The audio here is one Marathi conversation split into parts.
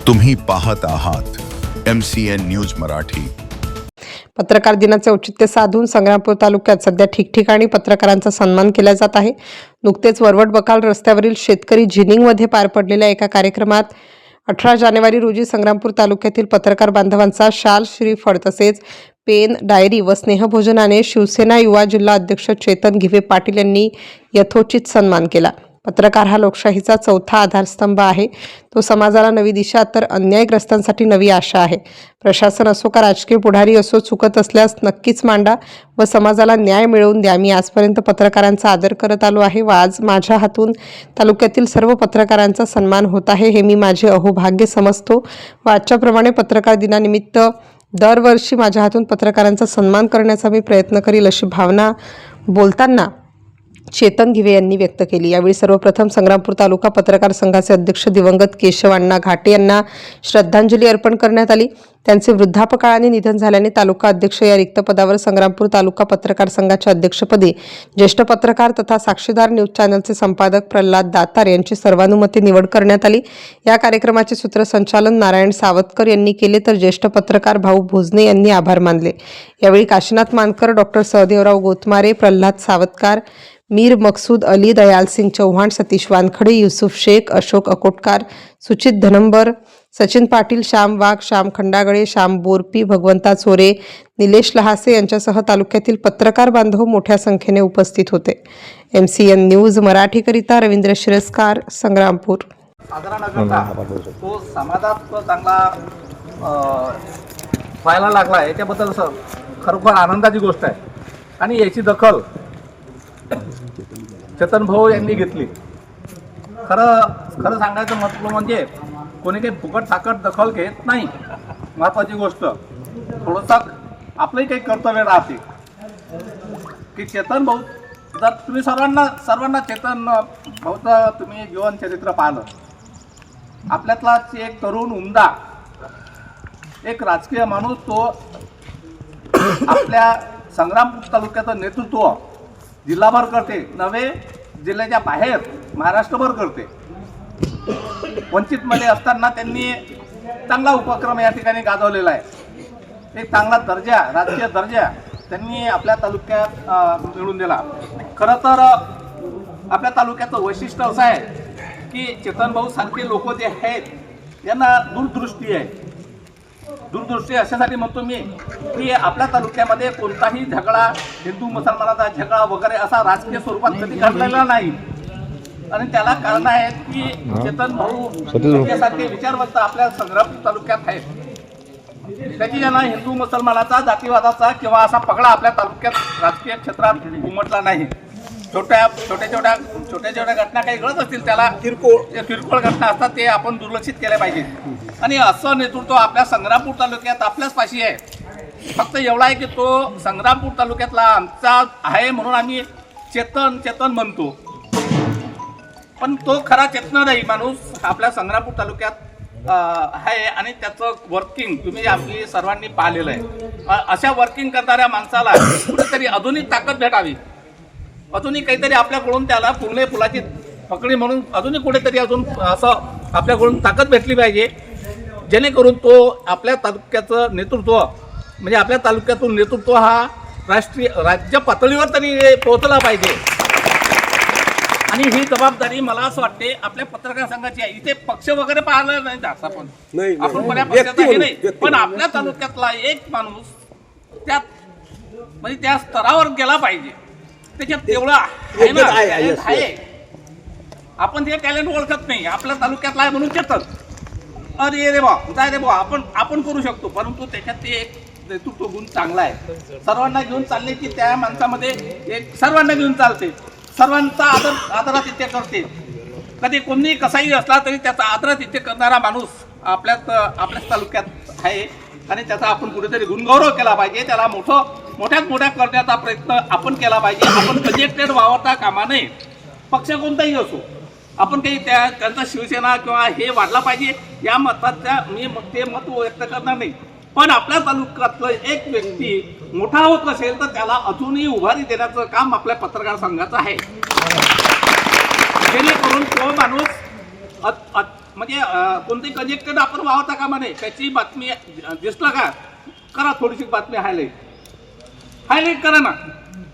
तुम्ही पाहत आहात MCN न्यूज मराठी। पत्रकार दिनाचे औचित्य साधून संग्रामपूर तालुक्यात सध्या ठिकठिकाणी पत्रकारांचा सन्मान केला जात आहे। नुकतेच वरवड बकाल रस्त्यावरील शेतकरी जिनिंगमध्ये पार पडलेल्या एका कार्यक्रमात 18 जानेवारी रोजी संग्रामपूर तालुक्यातील पत्रकार बांधवांचा शाल, श्रीफळ तसेच पेन, डायरी व स्नेहभोजनाने शिवसेना युवा जिल्हा अध्यक्ष चेतन घिवे पाटील यांनी यथोचित सन्मान केला। पत्रकार हा लोकशाहीचा चौथा आधारस्तंभ आहे। तो समाजाला नवी दिशा तर अन्यायग्रस्तांसाठी नवी आशा आहे। प्रशासन असो का राजकीय पुढारी असो, चुकत असल्यास नक्कीच मांडा व समाजाला न्याय मिळवून द्या। मी आजपर्यंत पत्रकारांचा आदर करत आलो आहे व आज माझ्या हातून तालुक्यातील सर्व पत्रकारांचा सन्मान होत आहे, हे मी माझे अहोभाग्य समजतो व आजच्याप्रमाणे पत्रकार दिनानिमित्त दरवर्षी माझ्या हातून पत्रकारांचा सन्मान करण्याचा मी प्रयत्न करील, अशी भावना बोलताना चेतन घिवे यांनी व्यक्त केली। यावेळी सर्वप्रथम संग्रामपूर तालुका पत्रकार संघाचे अध्यक्ष दिवंगत केशव अण्णा घाटे यांना श्रद्धांजली अर्पण करण्यात आली। त्यांचे वृद्धापकाळाने निधन झाल्याने तालुका अध्यक्ष या रिक्त पदावर संग्रामपूर तालुका पत्रकार संघाच्या अध्यक्षपदी ज्येष्ठ पत्रकार तथा साक्षीदार न्यूज चॅनलचे संपादक प्रल्हाद दातार यांची सर्वानुमते निवड करण्यात आली। या कार्यक्रमाचे सूत्रसंचालन नारायण सावतकर यांनी केले तर ज्येष्ठ पत्रकार भाऊ भोजने यांनी आभार मानले। यावेळी काशीनाथ मानकर, डॉक्टर सहदेवराव गोतमारे, प्रल्हाद सावतकार, मीर मकसूद अली, दयाल सिंग चौहान, सतीश वानखडे, युसुफ शेख, अशोक अकोटकार, सुचित धनंबर, सचिन पाटील, श्याम वाघ, श्याम खंडागळे, श्याम बोरपी, भगवंता चोरे, निलेश लहासे यांच्यासह तालुक्यातील पत्रकार बांधव मोठ्या संख्येने उपस्थित होते। MCN न्यूज मराठीकरिता रवींद्र शिरस्कार, संग्रामपूर। तो समाजात चांगला व्हायला लागला याच्याबद्दल खरोखर आनंदाची गोष्ट आहे आणि याची दखल चेतन भाऊ यांनी घेतली। खरं सांगायचं म्हटलं म्हणजे कोणी काही फुकट साकट दखल घेत नाही। महत्त्वाची गोष्ट थोडंसं आपलंही काही कर्तव्य राहते की चेतन भाऊ, जर तुम्ही सर्वांना चेतन भाऊचं तुम्ही जीवन चरित्र पाहिलं, आपल्यातलाच एक तरुण उमदा एक राजकीय माणूस, तो आपल्या संग्रामपूर तालुक्याचं नेतृत्व जिल्हाभर करते, नव्हे जिल्ह्याच्या बाहेर महाराष्ट्रभर करते। वंचितमध्ये असताना त्यांनी चांगला उपक्रम या ठिकाणी गाजवलेला आहे। एक चांगला दर्जा, राजकीय दर्जा त्यांनी आपल्या तालुक्यात मिळवून दिला। खरं तर आपल्या तालुक्याचं वैशिष्ट्य असं आहे की चेतन भाऊ सारखे लोक जे आहेत यांना दूरदृष्टी आहे। दूरदृष्टी अशासाठी म्हणतो मी की आपल्या तालुक्यामध्ये कोणताही झगडा, हिंदू मुसलमानाचा झगडा वगैरे असा राजकीय स्वरूपात कधी घडलेला नाही आणि त्याला कारण आहे की चेतन भाऊ यासारखे विचारवंत आपल्या संग्रामपूर तालुक्यात आहेत। त्याची ज्यांना हिंदू मुसलमानाचा, जातीवादाचा किंवा असा पगडा आपल्या तालुक्यात राजकीय क्षेत्रात उमटला नाही। छोट्या घटना काही घडत असतील, त्याला किरकोळ घटना असतात, ते आपण दुर्लक्षित केल्या पाहिजेत आणि असं नेतृत्व आपल्या संग्रामपूर तालुक्यात आपल्याच पाशी आहे। फक्त एवढा आहे की तो संग्रामपूर तालुक्यातला आमचा आहे म्हणून आम्ही चेतन म्हणतो, पण तो खरा चेतन नाही माणूस आपल्या संग्रामपूर तालुक्यात आहे आणि त्याचं वर्किंग तुम्ही आपली सर्वांनी पाहिलेलं आहे। अशा वर्किंग करणाऱ्या माणसाला कुठेतरी अजूनही ताकद भेटावी, अजूनही काहीतरी आपल्याकडून त्याला फुले फुलाची पकडी म्हणून अजूनही कुठेतरी अजून असं आपल्याकडून ताकद भेटली पाहिजे, जेणेकरून तो आपल्या तालुक्याचं नेतृत्व म्हणजे आपल्या तालुक्यातून नेतृत्व हा राज्य पातळीवर तरी पोहोचला पाहिजे। आणि ही जबाबदारी मला असं वाटते आपल्या पत्रकार संघाची आहे। इथे पक्ष वगैरे पाहिला नाही जास्त आपण बऱ्या पक्षाचा हे नाही, पण आपल्या तालुक्यातला एक माणूस त्यात म्हणजे त्या स्तरावर गेला पाहिजे, त्याच्यात तेवढं आहे। आपण ते टॅलेंट ओळखत नाही, आपल्या तालुक्यातला आहे म्हणून चेतन अरे रे बा जाय रे बा आपण करू शकतो, परंतु त्याच्यात ते एक नेतृत्व गुण चांगला आहे। सर्वांना घेऊन चालले की त्या माणसामध्ये एक सर्वांना घेऊन चालते, सर्वांचा आदरातिथ्य करते। कधी कोणी कसाही असला तरी त्याचा आदरातिथ्य करणारा माणूस आपल्याच तालुक्यात आहे आणि त्याचा आपण कुठेतरी गुणगौरव केला पाहिजे। त्याला मोठ्यात मोठ्या करण्याचा प्रयत्न आपण केला पाहिजे। आपण कनेक्टेड वावरता कामा नये, पक्ष कोणताही असो, आपण काही त्यांचा शिवसेना किंवा हे वाढला पाहिजे या मताच्या मी ते मत व्यक्त करणार नाही, पण आपल्या तालुक्यातलं एक व्यक्ती मोठा होत असेल तर त्याला अजूनही उभारी देण्याचं काम आपल्या पत्रकार संघाचं आहे, जेणेकरून तो माणूस म्हणजे कोणते कनेक्टेड आपण वाहता कामा नये. त्याची बातमी दिसलं का करा थोडीशी बातमी हायलाईट करा ना.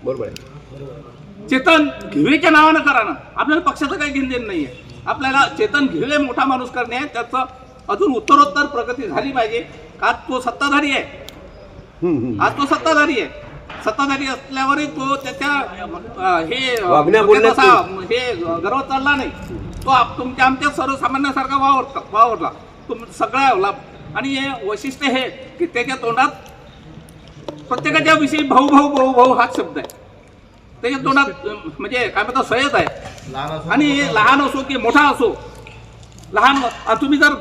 बरोबर आहे. चेतन घिवेच्या नावानं करा ना. आपल्याला पक्षाचं काही घेणं देणं नाही आहे. आपल्याला चेतन घिवे मोठा माणूस करणे आहे. त्याचं अजून उत्तरोत्तर प्रगती झाली पाहिजे. आज तो सत्ताधारी आहे. आज तो सत्ताधारी आहे. सत्ताधारी असल्यावरही तो त्याच्या हे गर्व चालला नाही. तो तुमच्या आमच्या सर्वसामान्यासारखा वावरला सगळ्या. आणि हे वैशिष्ट्य हे की त्याच्या तोंडात प्रत्येकाच्या विषयी भाऊ भाऊ भाऊ भाऊ हाच शब्द आहे. त्याच्या तोंडात म्हणजे काय म्हणतात सयच आहे. आणि लहान असो की मोठा असो, लहान तुम्ही जर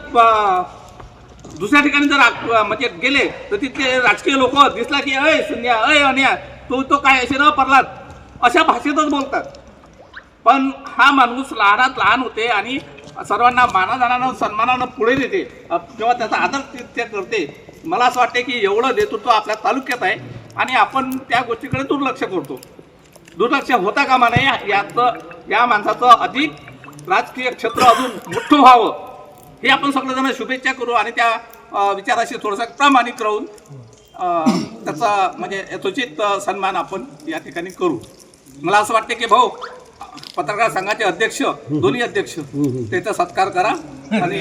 दुसऱ्या ठिकाणी जर म्हणजे गेले तर तिथले राजकीय लोक दिसला की अय सुन्या अय अन्या तो काय असे ना प्रल्हाद अशा भाषेतच बोलतात. पण हा माणूस लहानात लहान होते आणि सर्वांना मानाजानानं सन्मानानं पुढे देते किंवा त्याचा आदर ते करते. मला असं वाटते की एवढं नेतृत्व आपल्या तालुक्यात आहे आणि आपण त्या गोष्टीकडे दुर्लक्ष करतो. दुर्लक्ष होता कामा नये. या माणसाचं अधिक राजकीय क्षेत्र अजून मोठं व्हावं हे आपण सगळेजण शुभेच्छा करू आणि त्या विचाराशी थोडंसं प्रामाणिक राहून त्याचा म्हणजे यथोचित सन्मान आपण या ठिकाणी करू. मला असं वाटते की भाऊ पत्रकार संघाचे अध्यक्ष दोन्ही अध्यक्ष त्याचा सत्कार करा आणि